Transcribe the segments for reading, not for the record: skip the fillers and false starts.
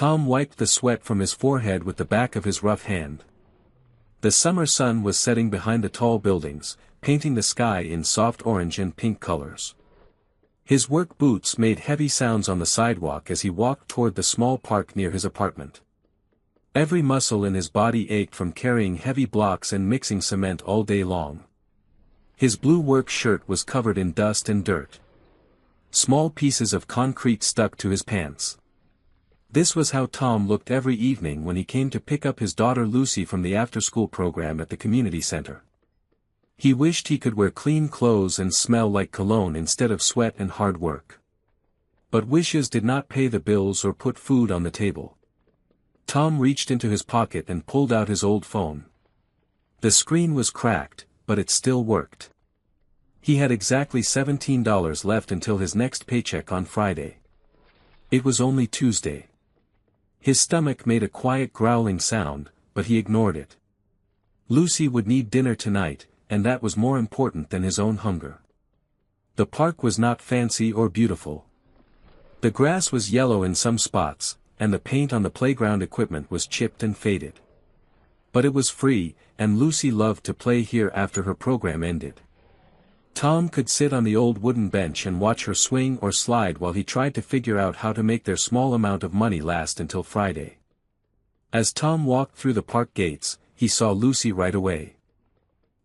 Tom wiped the sweat from his forehead with the back of his rough hand. The summer sun was setting behind the tall buildings, painting the sky in soft orange and pink colors. His work boots made heavy sounds on the sidewalk as he walked toward the small park near his apartment. Every muscle in his body ached from carrying heavy blocks and mixing cement all day long. His blue work shirt was covered in dust and dirt. Small pieces of concrete stuck to his pants. This was how Tom looked every evening when he came to pick up his daughter Lucy from the after-school program at the community center. He wished he could wear clean clothes and smell like cologne instead of sweat and hard work. But wishes did not pay the bills or put food on the table. Tom reached into his pocket and pulled out his old phone. The screen was cracked, but it still worked. He had exactly $17 left until his next paycheck on Friday. It was only Tuesday. His stomach made a quiet growling sound, but he ignored it. Lucy would need dinner tonight, and that was more important than his own hunger. The park was not fancy or beautiful. The grass was yellow in some spots, and the paint on the playground equipment was chipped and faded. But it was free, and Lucy loved to play here after her program ended. Tom could sit on the old wooden bench and watch her swing or slide while he tried to figure out how to make their small amount of money last until Friday. As Tom walked through the park gates, he saw Lucy right away.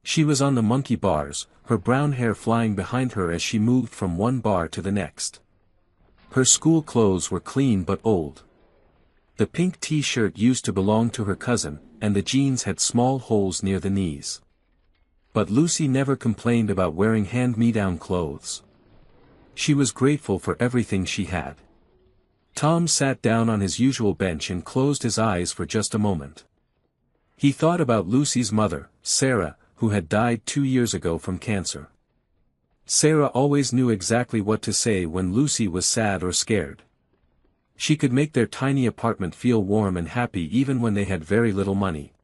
She was on the monkey bars, her brown hair flying behind her as she moved from one bar to the next. Her school clothes were clean but old. The pink t-shirt used to belong to her cousin, and the jeans had small holes near the knees. But Lucy never complained about wearing hand-me-down clothes. She was grateful for everything she had. Tom sat down on his usual bench and closed his eyes for just a moment. He thought about Lucy's mother, Sarah, who had died 2 years ago from cancer. Sarah always knew exactly what to say when Lucy was sad or scared. She could make their tiny apartment feel warm and happy even when they had very little money.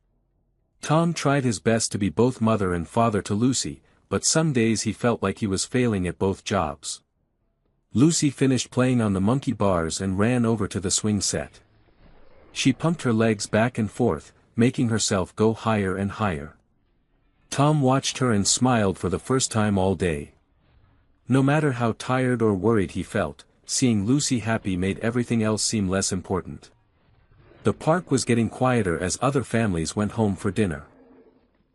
Tom tried his best to be both mother and father to Lucy, but some days he felt like he was failing at both jobs. Lucy finished playing on the monkey bars and ran over to the swing set. She pumped her legs back and forth, making herself go higher and higher. Tom watched her and smiled for the first time all day. No matter how tired or worried he felt, seeing Lucy happy made everything else seem less important. The park was getting quieter as other families went home for dinner.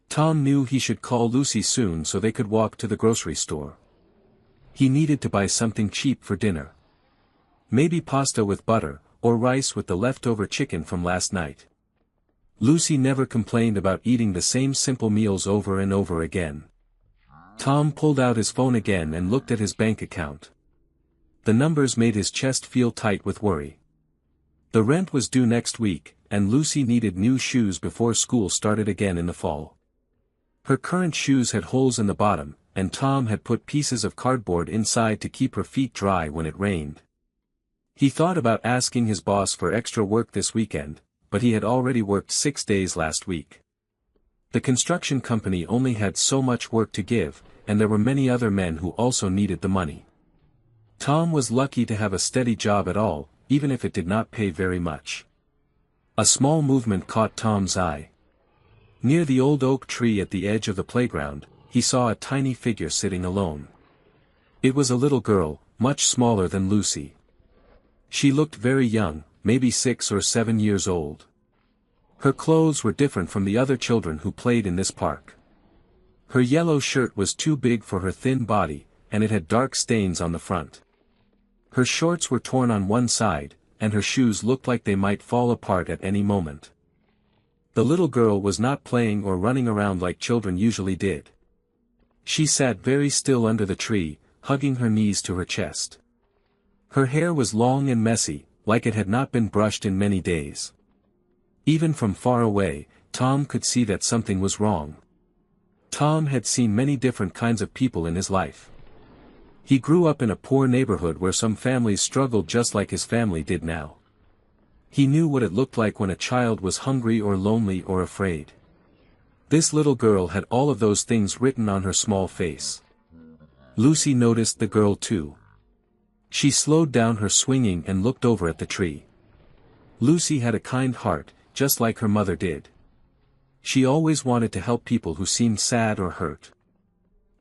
Tom knew he should call Lucy soon so they could walk to the grocery store. He needed to buy something cheap for dinner. Maybe pasta with butter, or rice with the leftover chicken from last night. Lucy never complained about eating the same simple meals over and over again. Tom pulled out his phone again and looked at his bank account. The numbers made his chest feel tight with worry. The rent was due next week, and Lucy needed new shoes before school started again in the fall. Her current shoes had holes in the bottom, and Tom had put pieces of cardboard inside to keep her feet dry when it rained. He thought about asking his boss for extra work this weekend, but he had already worked 6 days last week. The construction company only had so much work to give, and there were many other men who also needed the money. Tom was lucky to have a steady job at all, even if it did not pay very much. A small movement caught Tom's eye. Near the old oak tree at the edge of the playground, he saw a tiny figure sitting alone. It was a little girl, much smaller than Lucy. She looked very young, maybe 6 or 7 years old. Her clothes were different from the other children who played in this park. Her yellow shirt was too big for her thin body, and it had dark stains on the front. Her shorts were torn on one side, and her shoes looked like they might fall apart at any moment. The little girl was not playing or running around like children usually did. She sat very still under the tree, hugging her knees to her chest. Her hair was long and messy, like it had not been brushed in many days. Even from far away, Tom could see that something was wrong. Tom had seen many different kinds of people in his life. He grew up in a poor neighborhood where some families struggled just like his family did now. He knew what it looked like when a child was hungry or lonely or afraid. This little girl had all of those things written on her small face. Lucy noticed the girl too. She slowed down her swinging and looked over at the tree. Lucy had a kind heart, just like her mother did. She always wanted to help people who seemed sad or hurt.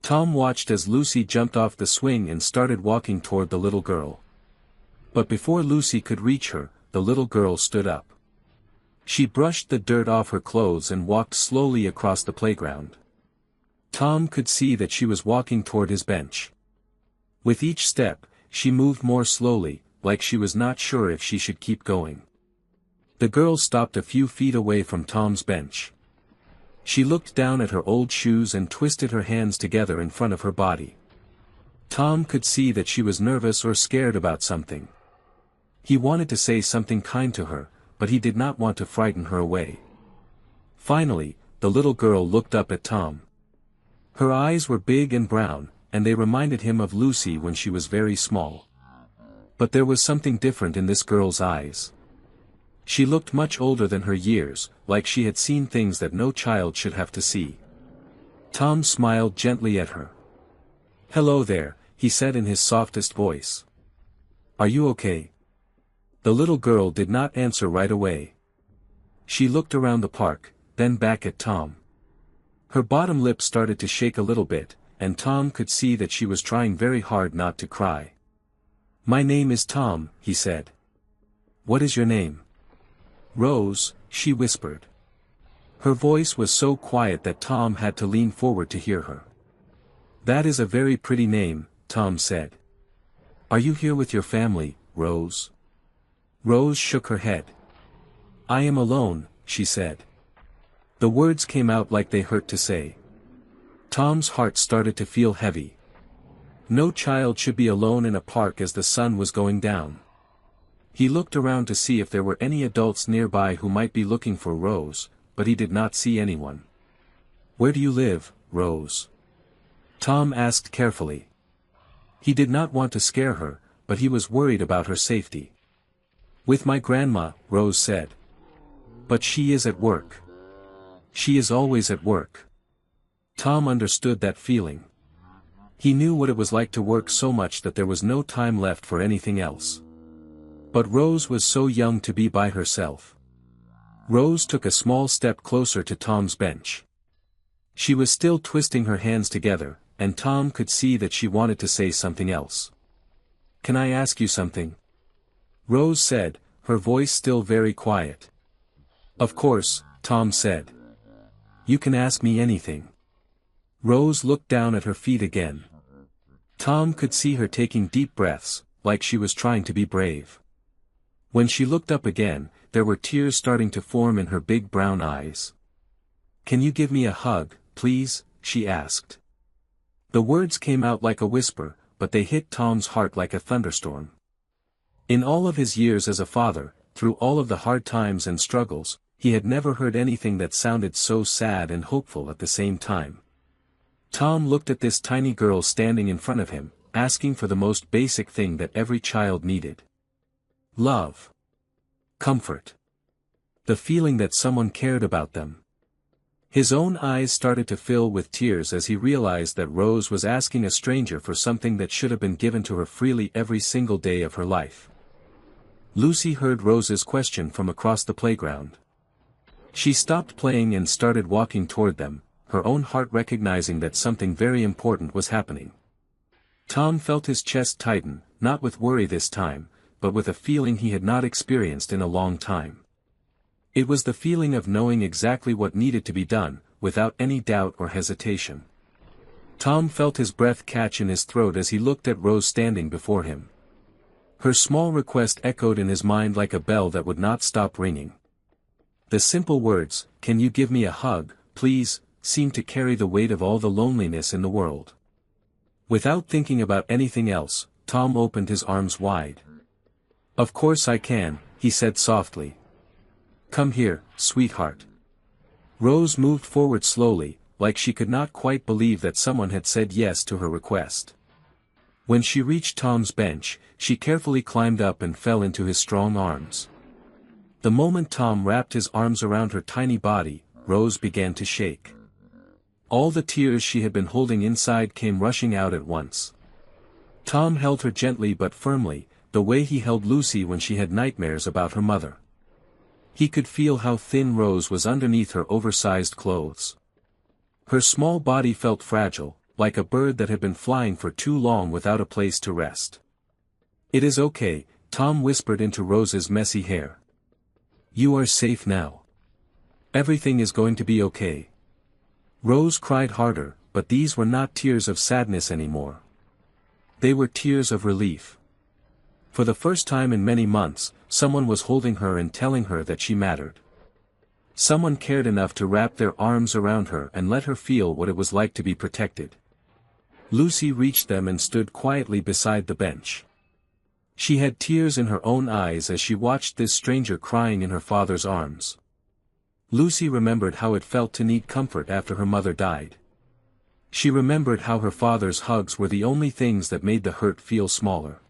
Tom watched as Lucy jumped off the swing and started walking toward the little girl. But before Lucy could reach her, the little girl stood up. She brushed the dirt off her clothes and walked slowly across the playground. Tom could see that she was walking toward his bench. With each step, she moved more slowly, like she was not sure if she should keep going. The girl stopped a few feet away from Tom's bench. She looked down at her old shoes and twisted her hands together in front of her body. Tom could see that she was nervous or scared about something. He wanted to say something kind to her, but he did not want to frighten her away. Finally, the little girl looked up at Tom. Her eyes were big and brown, and they reminded him of Lucy when she was very small. But there was something different in this girl's eyes. She looked much older than her years, like she had seen things that no child should have to see. Tom smiled gently at her. "Hello there," he said in his softest voice. "Are you okay?" The little girl did not answer right away. She looked around the park, then back at Tom. Her bottom lip started to shake a little bit, and Tom could see that she was trying very hard not to cry. "My name is Tom," he said. "What is your name?" "Rose," she whispered. Her voice was so quiet that Tom had to lean forward to hear her. "That is a very pretty name," Tom said. "Are you here with your family, Rose?" Rose shook her head. "I am alone," she said. The words came out like they hurt to say. Tom's heart started to feel heavy. No child should be alone in a park as the sun was going down. He looked around to see if there were any adults nearby who might be looking for Rose, but he did not see anyone. "Where do you live, Rose?" Tom asked carefully. He did not want to scare her, but he was worried about her safety. "With my grandma," Rose said. "But she is at work." "She is always at work." Tom understood that feeling. He knew what it was like to work so much that there was no time left for anything else. But Rose was so young to be by herself. Rose took a small step closer to Tom's bench. She was still twisting her hands together, and Tom could see that she wanted to say something else. "Can I ask you something?" Rose said, her voice still very quiet. "Of course," Tom said. "You can ask me anything." Rose looked down at her feet again. Tom could see her taking deep breaths, like she was trying to be brave. When she looked up again, there were tears starting to form in her big brown eyes. "Can you give me a hug, please?" she asked. The words came out like a whisper, but they hit Tom's heart like a thunderstorm. In all of his years as a father, through all of the hard times and struggles, he had never heard anything that sounded so sad and hopeful at the same time. Tom looked at this tiny girl standing in front of him, asking for the most basic thing that every child needed. Love. Comfort. The feeling that someone cared about them. His own eyes started to fill with tears as he realized that Rose was asking a stranger for something that should have been given to her freely every single day of her life. Lucy heard Rose's question from across the playground. She stopped playing and started walking toward them, her own heart recognizing that something very important was happening. Tom felt his chest tighten, not with worry this time, but with a feeling he had not experienced in a long time. It was the feeling of knowing exactly what needed to be done, without any doubt or hesitation. Tom felt his breath catch in his throat as he looked at Rose standing before him. Her small request echoed in his mind like a bell that would not stop ringing. The simple words, "Can you give me a hug, please?" seemed to carry the weight of all the loneliness in the world. Without thinking about anything else, Tom opened his arms wide. "Of course I can," he said softly. "Come here, sweetheart." Rose moved forward slowly, like she could not quite believe that someone had said yes to her request. When she reached Tom's bench, she carefully climbed up and fell into his strong arms. The moment Tom wrapped his arms around her tiny body, Rose began to shake. All the tears she had been holding inside came rushing out at once. Tom held her gently but firmly, the way he held Lucy when she had nightmares about her mother. He could feel how thin Rose was underneath her oversized clothes. Her small body felt fragile, like a bird that had been flying for too long without a place to rest. "It is okay," Tom whispered into Rose's messy hair. "You are safe now. Everything is going to be okay." Rose cried harder, but these were not tears of sadness anymore. They were tears of relief. For the first time in many months, someone was holding her and telling her that she mattered. Someone cared enough to wrap their arms around her and let her feel what it was like to be protected. Lucy reached them and stood quietly beside the bench. She had tears in her own eyes as she watched this stranger crying in her father's arms. Lucy remembered how it felt to need comfort after her mother died. She remembered how her father's hugs were the only things that made the hurt feel smaller.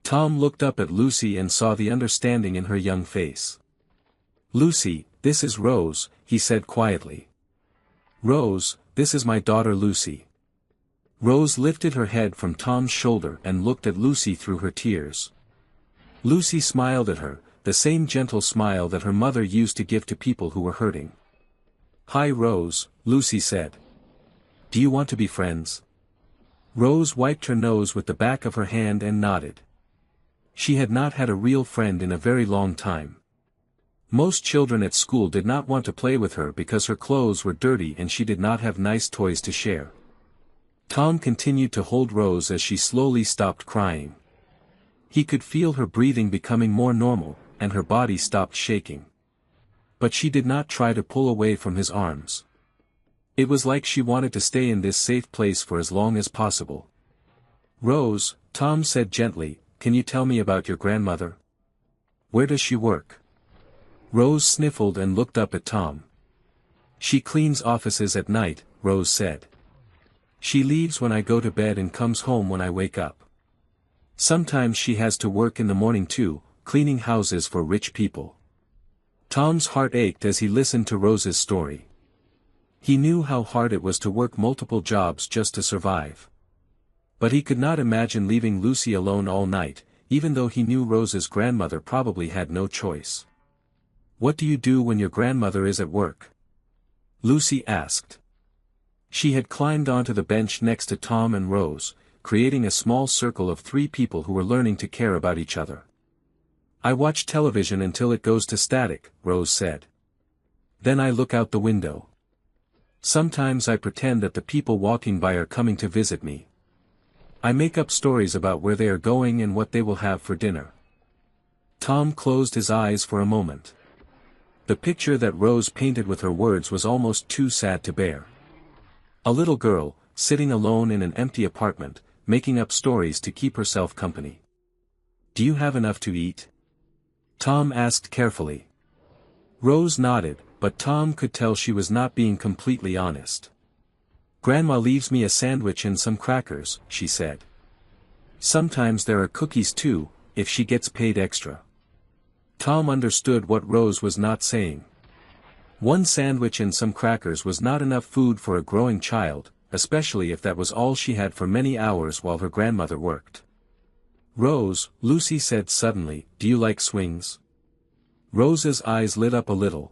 Tom looked up at Lucy and saw the understanding in her young face. "Lucy, this is Rose," he said quietly. "Rose, this is my daughter Lucy." Rose lifted her head from Tom's shoulder and looked at Lucy through her tears. Lucy smiled at her, the same gentle smile that her mother used to give to people who were hurting. "Hi Rose," Lucy said. "Do you want to be friends?" Rose wiped her nose with the back of her hand and nodded. She had not had a real friend in a very long time. Most children at school did not want to play with her because her clothes were dirty and she did not have nice toys to share. Tom continued to hold Rose as she slowly stopped crying. He could feel her breathing becoming more normal, and her body stopped shaking. But she did not try to pull away from his arms. It was like she wanted to stay in this safe place for as long as possible. "Rose," Tom said gently, "can you tell me about your grandmother? Where does she work?" Rose sniffled and looked up at Tom. "She cleans offices at night," Rose said. "She leaves when I go to bed and comes home when I wake up. Sometimes she has to work in the morning too, cleaning houses for rich people." Tom's heart ached as he listened to Rose's story. He knew how hard it was to work multiple jobs just to survive. But he could not imagine leaving Lucy alone all night, even though he knew Rose's grandmother probably had no choice. "What do you do when your grandmother is at work?" Lucy asked. She had climbed onto the bench next to Tom and Rose, creating a small circle of 3 people who were learning to care about each other. "I watch television until it goes to static," Rose said. "Then I look out the window. Sometimes I pretend that the people walking by are coming to visit me. I make up stories about where they are going and what they will have for dinner." Tom closed his eyes for a moment. The picture that Rose painted with her words was almost too sad to bear. A little girl, sitting alone in an empty apartment, making up stories to keep herself company. "Do you have enough to eat?" Tom asked carefully. Rose nodded, but Tom could tell she was not being completely honest. "Grandma leaves me a sandwich and some crackers," she said. "Sometimes there are cookies too, if she gets paid extra." Tom understood what Rose was not saying. One sandwich and some crackers was not enough food for a growing child, especially if that was all she had for many hours while her grandmother worked. "Rose," Lucy said suddenly, "do you like swings?" Rose's eyes lit up a little.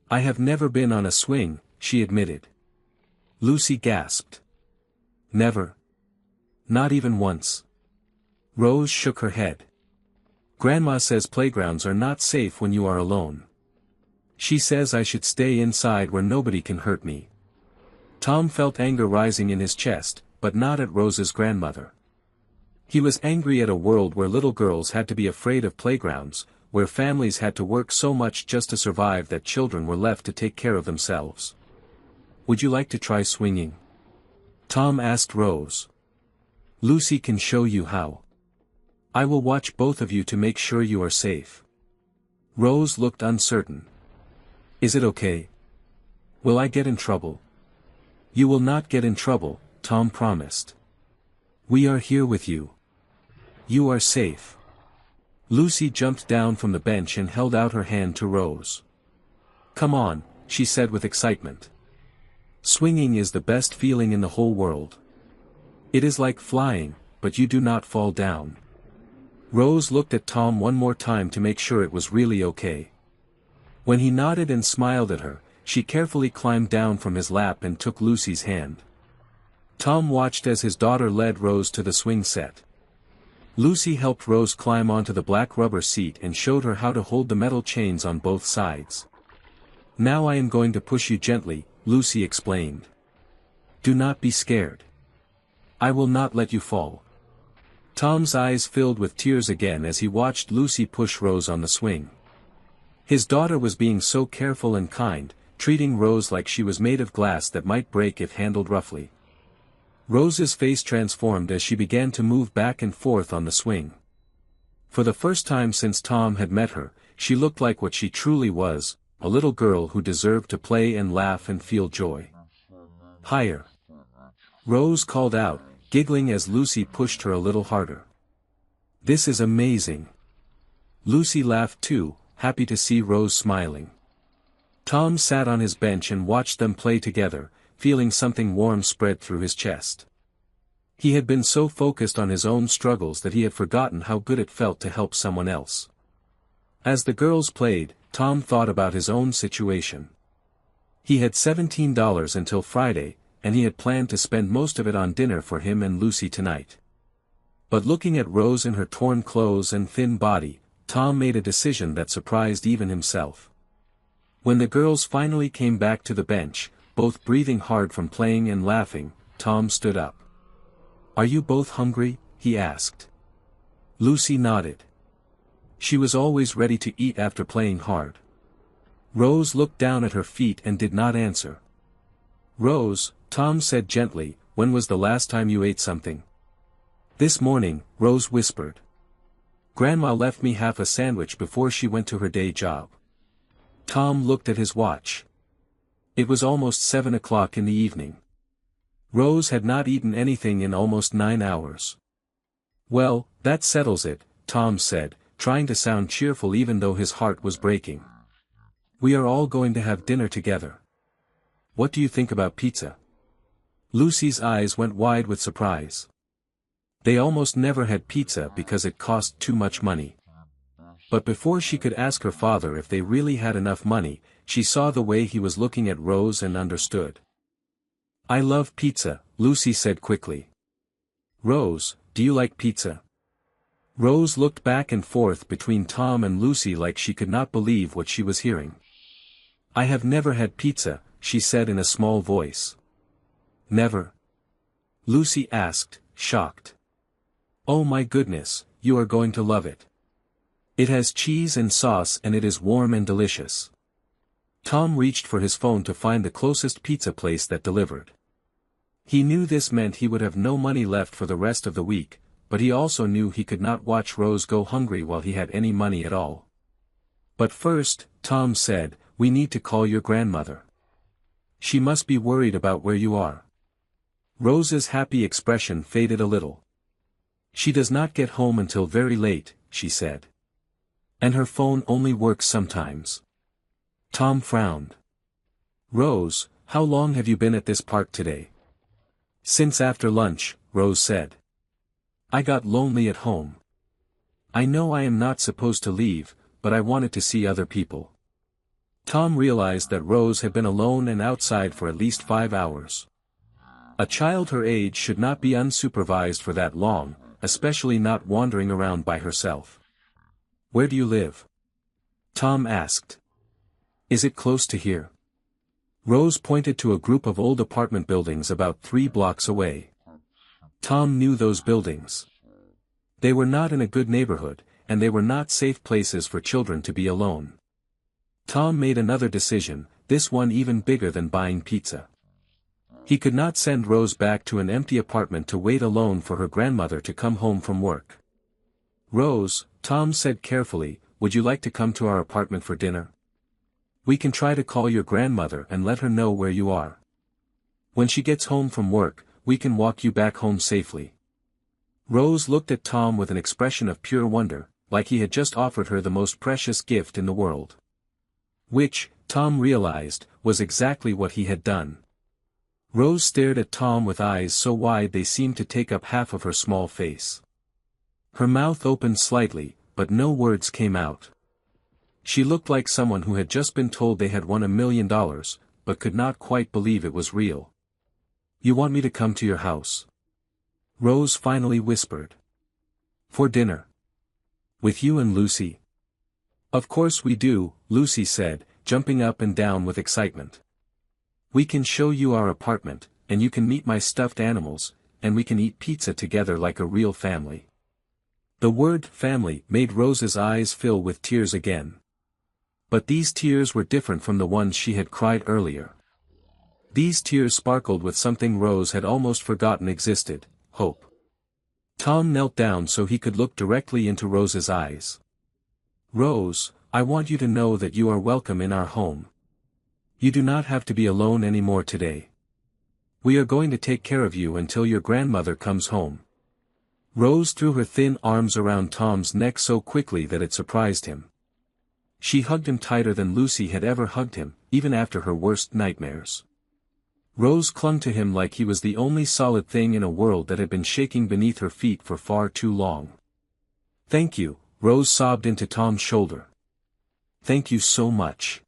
"I have never been on a swing," she admitted. Lucy gasped. "Never? Not even once?" Rose shook her head. "Grandma says playgrounds are not safe when you are alone. She says I should stay inside where nobody can hurt me." Tom felt anger rising in his chest, but not at Rose's grandmother. He was angry at a world where little girls had to be afraid of playgrounds, where families had to work so much just to survive that children were left to take care of themselves. "Would you like to try swinging?" Tom asked Rose. "Lucy can show you how. I will watch both of you to make sure you are safe." Rose looked uncertain. "Is it okay? Will I get in trouble?" "You will not get in trouble," Tom promised. "We are here with you. You are safe." Lucy jumped down from the bench and held out her hand to Rose. "Come on," she said with excitement. "Swinging is the best feeling in the whole world. It is like flying, but you do not fall down." Rose looked at Tom one more time to make sure it was really okay. When he nodded and smiled at her, she carefully climbed down from his lap and took Lucy's hand. Tom watched as his daughter led Rose to the swing set. Lucy helped Rose climb onto the black rubber seat and showed her how to hold the metal chains on both sides. "Now I am going to push you gently," Lucy explained. "Do not be scared. I will not let you fall." Tom's eyes filled with tears again as he watched Lucy push Rose on the swing. His daughter was being so careful and kind, treating Rose like she was made of glass that might break if handled roughly. Rose's face transformed as she began to move back and forth on the swing. For the first time since Tom had met her, she looked like what she truly was, a little girl who deserved to play and laugh and feel joy. "Higher!" Rose called out, giggling as Lucy pushed her a little harder. "This is amazing." Lucy laughed too, happy to see Rose smiling. Tom sat on his bench and watched them play together, feeling something warm spread through his chest. He had been so focused on his own struggles that he had forgotten how good it felt to help someone else. As the girls played, Tom thought about his own situation. He had $17 until Friday, and he had planned to spend most of it on dinner for him and Lucy tonight. But looking at Rose in her torn clothes and thin body, Tom made a decision that surprised even himself. When the girls finally came back to the bench, both breathing hard from playing and laughing, Tom stood up. "Are you both hungry?" he asked. Lucy nodded. She was always ready to eat after playing hard. Rose looked down at her feet and did not answer. "Rose," Tom said gently, "when was the last time you ate something?" "This morning," Rose whispered. "Grandma left me half a sandwich before she went to her day job." Tom looked at his watch. It was almost 7 o'clock in the evening. Rose had not eaten anything in almost 9 hours. "Well, that settles it," Tom said, trying to sound cheerful even though his heart was breaking. "We are all going to have dinner together. What do you think about pizza?" Lucy's eyes went wide with surprise. They almost never had pizza because it cost too much money. But before she could ask her father if they really had enough money, she saw the way he was looking at Rose and understood. "I love pizza," Lucy said quickly. "Rose, do you like pizza?" Rose looked back and forth between Tom and Lucy like she could not believe what she was hearing. "I have never had pizza," she said in a small voice. "Never?" Lucy asked, shocked. "Oh my goodness, you are going to love it. It has cheese and sauce and it is warm and delicious." Tom reached for his phone to find the closest pizza place that delivered. He knew this meant he would have no money left for the rest of the week, but he also knew he could not watch Rose go hungry while he had any money at all. "But first," Tom said, "we need to call your grandmother. She must be worried about where you are." Rose's happy expression faded a little. "She does not get home until very late," she said. "And her phone only works sometimes." Tom frowned. "Rose, how long have you been at this park today?" "Since after lunch," Rose said. "I got lonely at home. I know I am not supposed to leave, but I wanted to see other people." Tom realized that Rose had been alone and outside for at least 5 hours. A child her age should not be unsupervised for that long, especially not wandering around by herself. "Where do you live?" Tom asked. "Is it close to here?" Rose pointed to a group of old apartment buildings about 3 blocks away. Tom knew those buildings. They were not in a good neighborhood, and they were not safe places for children to be alone. Tom made another decision, this one even bigger than buying pizza. He could not send Rose back to an empty apartment to wait alone for her grandmother to come home from work. "Rose," Tom said carefully, "would you like to come to our apartment for dinner? We can try to call your grandmother and let her know where you are. When she gets home from work, we can walk you back home safely." Rose looked at Tom with an expression of pure wonder, like he had just offered her the most precious gift in the world. Which, Tom realized, was exactly what he had done. Rose stared at Tom with eyes so wide they seemed to take up half of her small face. Her mouth opened slightly, but no words came out. She looked like someone who had just been told they had won $1 million, but could not quite believe it was real. "You want me to come to your house?" Rose finally whispered. "For dinner. With you and Lucy?" "Of course we do," Lucy said, jumping up and down with excitement. "We can show you our apartment, and you can meet my stuffed animals, and we can eat pizza together like a real family." The word family made Rose's eyes fill with tears again. But these tears were different from the ones she had cried earlier. These tears sparkled with something Rose had almost forgotten existed: hope. Tom knelt down so he could look directly into Rose's eyes. "Rose, I want you to know that you are welcome in our home. You do not have to be alone anymore today. We are going to take care of you until your grandmother comes home." Rose threw her thin arms around Tom's neck so quickly that it surprised him. She hugged him tighter than Lucy had ever hugged him, even after her worst nightmares. Rose clung to him like he was the only solid thing in a world that had been shaking beneath her feet for far too long. "Thank you," Rose sobbed into Tom's shoulder. "Thank you so much.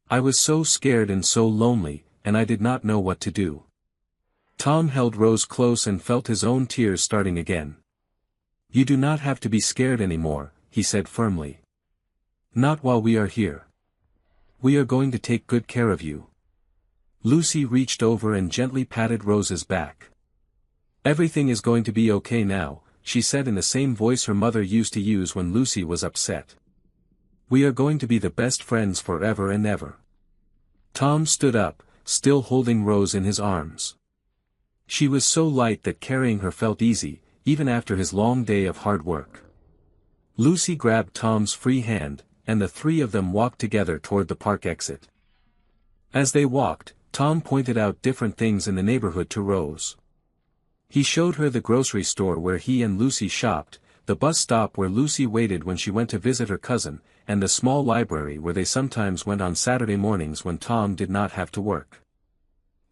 I was so scared and so lonely, and I did not know what to do." Tom held Rose close and felt his own tears starting again. "You do not have to be scared anymore," he said firmly. "Not while we are here. We are going to take good care of you." Lucy reached over and gently patted Rose's back. "Everything is going to be okay now," she said in the same voice her mother used to use when Lucy was upset. "We are going to be the best friends forever and ever." Tom stood up, still holding Rose in his arms. She was so light that carrying her felt easy, even after his long day of hard work. Lucy grabbed Tom's free hand, and the three of them walked together toward the park exit. As they walked, Tom pointed out different things in the neighborhood to Rose. He showed her the grocery store where he and Lucy shopped, the bus stop where Lucy waited when she went to visit her cousin, and the small library where they sometimes went on Saturday mornings when Tom did not have to work.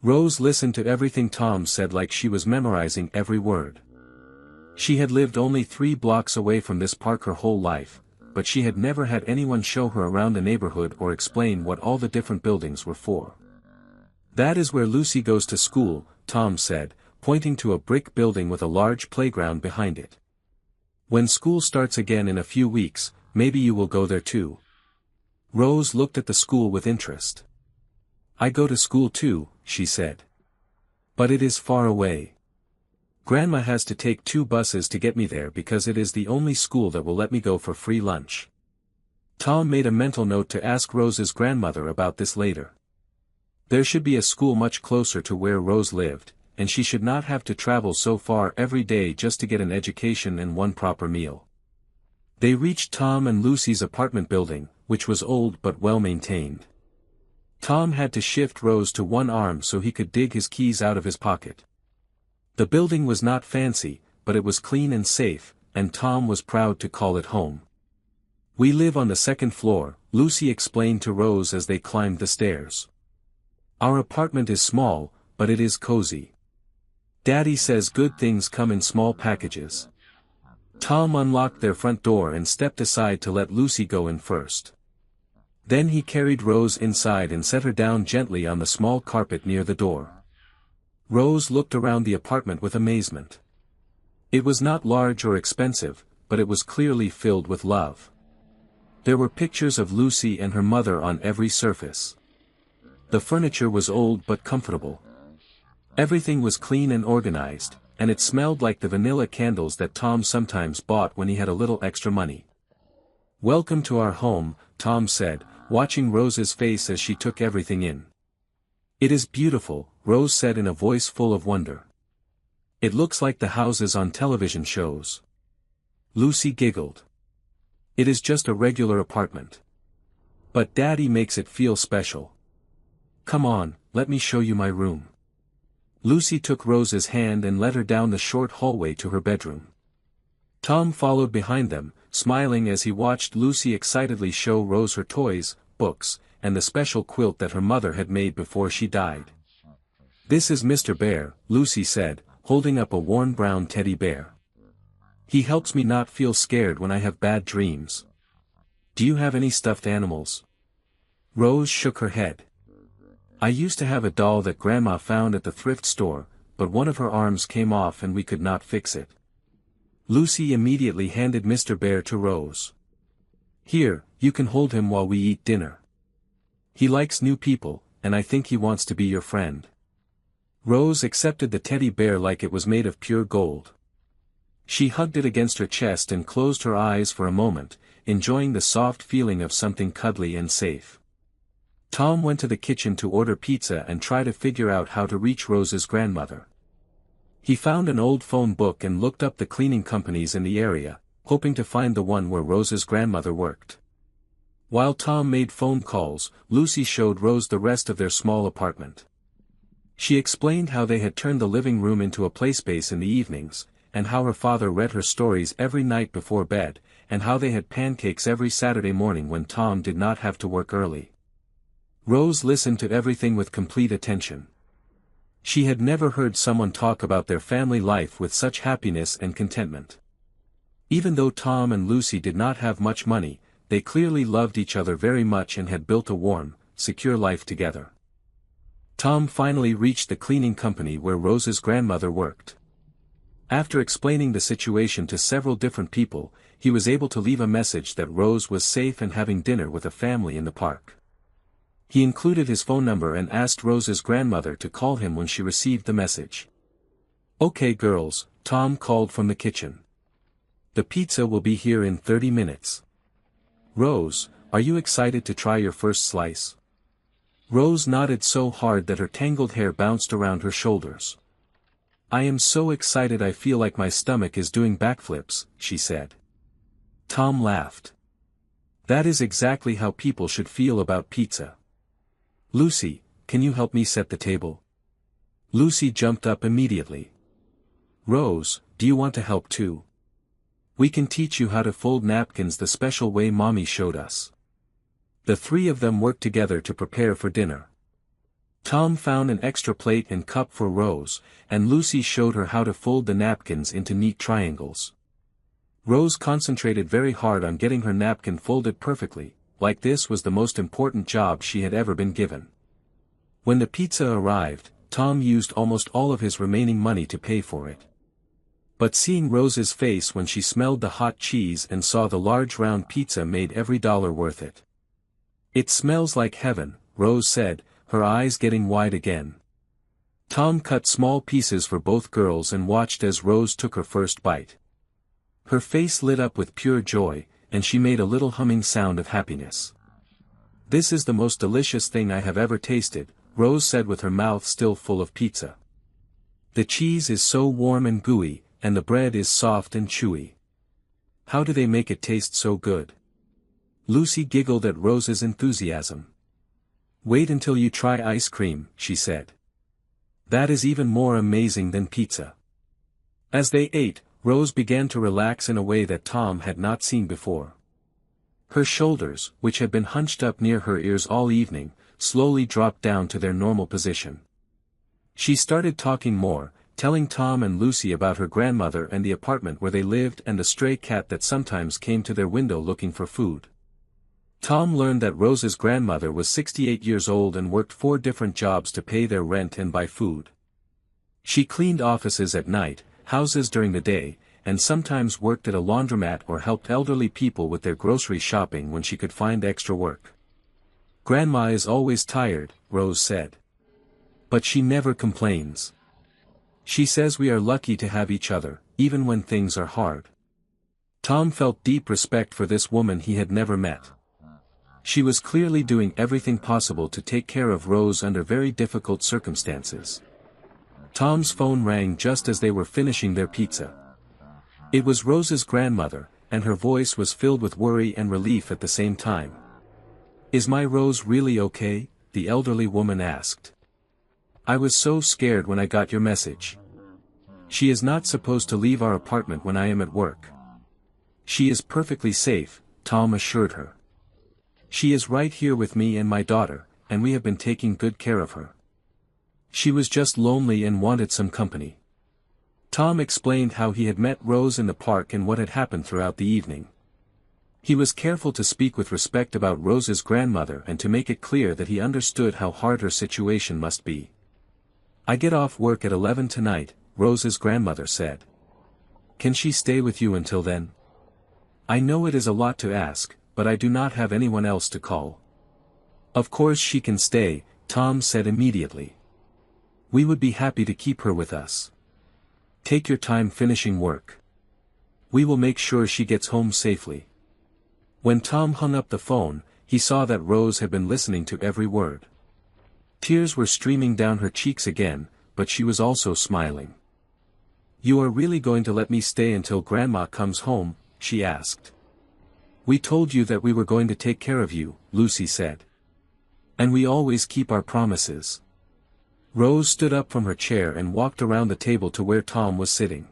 Rose listened to everything Tom said like she was memorizing every word. She had lived only 3 blocks away from this park her whole life, but she had never had anyone show her around the neighborhood or explain what all the different buildings were for. "That is where Lucy goes to school," Tom said, pointing to a brick building with a large playground behind it. "When school starts again in a few weeks, maybe you will go there too." Rose looked at the school with interest. "I go to school too," she said. "But it is far away. Grandma has to take 2 buses to get me there because it is the only school that will let me go for free lunch." Tom made a mental note to ask Rose's grandmother about this later. There should be a school much closer to where Rose lived, and she should not have to travel so far every day just to get an education and one proper meal. They reached Tom and Lucy's apartment building, which was old but well maintained. Tom had to shift Rose to one arm so he could dig his keys out of his pocket. The building was not fancy, but it was clean and safe, and Tom was proud to call it home. "We live on the 2nd floor," Lucy explained to Rose as they climbed the stairs. "Our apartment is small, but it is cozy. Daddy says good things come in small packages." Tom unlocked their front door and stepped aside to let Lucy go in first. Then he carried Rose inside and set her down gently on the small carpet near the door. Rose looked around the apartment with amazement. It was not large or expensive, but it was clearly filled with love. There were pictures of Lucy and her mother on every surface. The furniture was old but comfortable. Everything was clean and organized, and it smelled like the vanilla candles that Tom sometimes bought when he had a little extra money. "Welcome to our home," Tom said, watching Rose's face as she took everything in. "It is beautiful," Rose said in a voice full of wonder. "It looks like the houses on television shows." Lucy giggled. "It is just a regular apartment. But Daddy makes it feel special. Come on, let me show you my room." Lucy took Rose's hand and led her down the short hallway to her bedroom. Tom followed behind them, smiling as he watched Lucy excitedly show Rose her toys, books, and the special quilt that her mother had made before she died. "This is Mr. Bear," Lucy said, holding up a worn brown teddy bear. "He helps me not feel scared when I have bad dreams." Do you have any stuffed animals? Rose shook her head. I used to have a doll that Grandma found at the thrift store, but one of her arms came off and we could not fix it. Lucy immediately handed Mr. Bear to Rose. Here, you can hold him while we eat dinner. He likes new people, and I think he wants to be your friend. Rose accepted the teddy bear like it was made of pure gold. She hugged it against her chest and closed her eyes for a moment, enjoying the soft feeling of something cuddly and safe. Tom went to the kitchen to order pizza and try to figure out how to reach Rose's grandmother. He found an old phone book and looked up the cleaning companies in the area, hoping to find the one where Rose's grandmother worked. While Tom made phone calls, Lucy showed Rose the rest of their small apartment. She explained how they had turned the living room into a playspace in the evenings, and how her father read her stories every night before bed, and how they had pancakes every Saturday morning when Tom did not have to work early. Rose listened to everything with complete attention. She had never heard someone talk about their family life with such happiness and contentment. Even though Tom and Lucy did not have much money, they clearly loved each other very much and had built a warm, secure life together. Tom finally reached the cleaning company where Rose's grandmother worked. After explaining the situation to several different people, he was able to leave a message that Rose was safe and having dinner with a family in the park. He included his phone number and asked Rose's grandmother to call him when she received the message. "Okay girls," Tom called from the kitchen. "The pizza will be here in 30 minutes. Rose, are you excited to try your first slice?" Rose nodded so hard that her tangled hair bounced around her shoulders. "I am so excited I feel like my stomach is doing backflips," she said. Tom laughed. "That is exactly how people should feel about pizza. Lucy, can you help me set the table?" Lucy jumped up immediately. "Rose, do you want to help too? We can teach you how to fold napkins the special way Mommy showed us." The three of them worked together to prepare for dinner. Tom found an extra plate and cup for Rose, and Lucy showed her how to fold the napkins into neat triangles. Rose concentrated very hard on getting her napkin folded perfectly, like this was the most important job she had ever been given. When the pizza arrived, Tom used almost all of his remaining money to pay for it. But seeing Rose's face when she smelled the hot cheese and saw the large round pizza made every dollar worth it. "It smells like heaven," Rose said, her eyes getting wide again. Tom cut small pieces for both girls and watched as Rose took her first bite. Her face lit up with pure joy, and she made a little humming sound of happiness. "This is the most delicious thing I have ever tasted," Rose said with her mouth still full of pizza. "The cheese is so warm and gooey, and the bread is soft and chewy. How do they make it taste so good?" Lucy giggled at Rose's enthusiasm. "Wait until you try ice cream," she said. "That is even more amazing than pizza." As they ate, Rose began to relax in a way that Tom had not seen before. Her shoulders, which had been hunched up near her ears all evening, slowly dropped down to their normal position. She started talking more, telling Tom and Lucy about her grandmother and the apartment where they lived and the stray cat that sometimes came to their window looking for food. Tom learned that Rose's grandmother was 68 years old and worked 4 different jobs to pay their rent and buy food. She cleaned offices at night, houses during the day, and sometimes worked at a laundromat or helped elderly people with their grocery shopping when she could find extra work. "Grandma is always tired," Rose said. "But she never complains. She says we are lucky to have each other, even when things are hard." Tom felt deep respect for this woman he had never met. She was clearly doing everything possible to take care of Rose under very difficult circumstances. Tom's phone rang just as they were finishing their pizza. It was Rose's grandmother, and her voice was filled with worry and relief at the same time. "Is my Rose really okay?" the elderly woman asked. "I was so scared when I got your message. She is not supposed to leave our apartment when I am at work." "She is perfectly safe," Tom assured her. "She is right here with me and my daughter, and we have been taking good care of her. She was just lonely and wanted some company." Tom explained how he had met Rose in the park and what had happened throughout the evening. He was careful to speak with respect about Rose's grandmother and to make it clear that he understood how hard her situation must be. "I get off work at 11 tonight," Rose's grandmother said. "Can she stay with you until then?" "I know it is a lot to ask, but I do not have anyone else to call." "Of course she can stay," Tom said immediately. "We would be happy to keep her with us. Take your time finishing work. We will make sure she gets home safely." When Tom hung up the phone, he saw that Rose had been listening to every word. Tears were streaming down her cheeks again, but she was also smiling. "You are really going to let me stay until Grandma comes home?" she asked. "We told you that we were going to take care of you," Lucy said. "And we always keep our promises." Rose stood up from her chair and walked around the table to where Tom was sitting.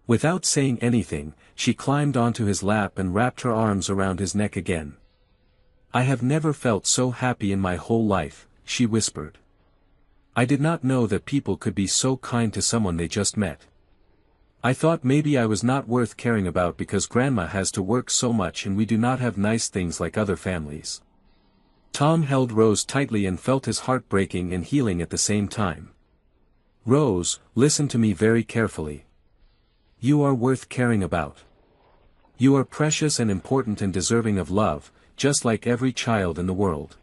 Without saying anything, she climbed onto his lap and wrapped her arms around his neck again. "I have never felt so happy in my whole life," she whispered. "I did not know that people could be so kind to someone they just met. I thought maybe I was not worth caring about because Grandma has to work so much and we do not have nice things like other families." Tom held Rose tightly and felt his heart breaking and healing at the same time. "Rose, listen to me very carefully. You are worth caring about. You are precious and important and deserving of love, just like every child in the world.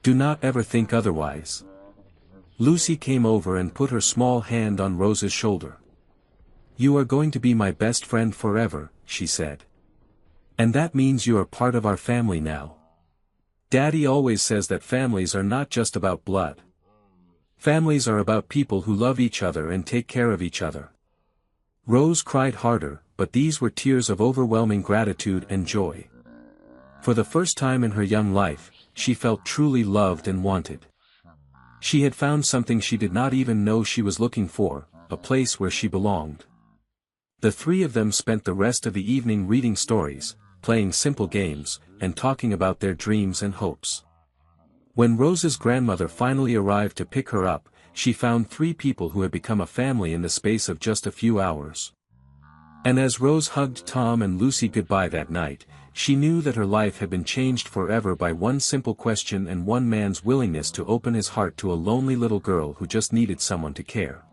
Do not ever think otherwise." Lucy came over and put her small hand on Rose's shoulder. "You are going to be my best friend forever," she said. "And that means you are part of our family now. Daddy always says that families are not just about blood. Families are about people who love each other and take care of each other." Rose cried harder, but these were tears of overwhelming gratitude and joy. For the first time in her young life, she felt truly loved and wanted. She had found something she did not even know she was looking for, a place where she belonged. The three of them spent the rest of the evening reading stories, playing simple games, and talking about their dreams and hopes. When Rose's grandmother finally arrived to pick her up, she found three people who had become a family in the space of just a few hours. And as Rose hugged Tom and Lucy goodbye that night, she knew that her life had been changed forever by one simple question and one man's willingness to open his heart to a lonely little girl who just needed someone to care.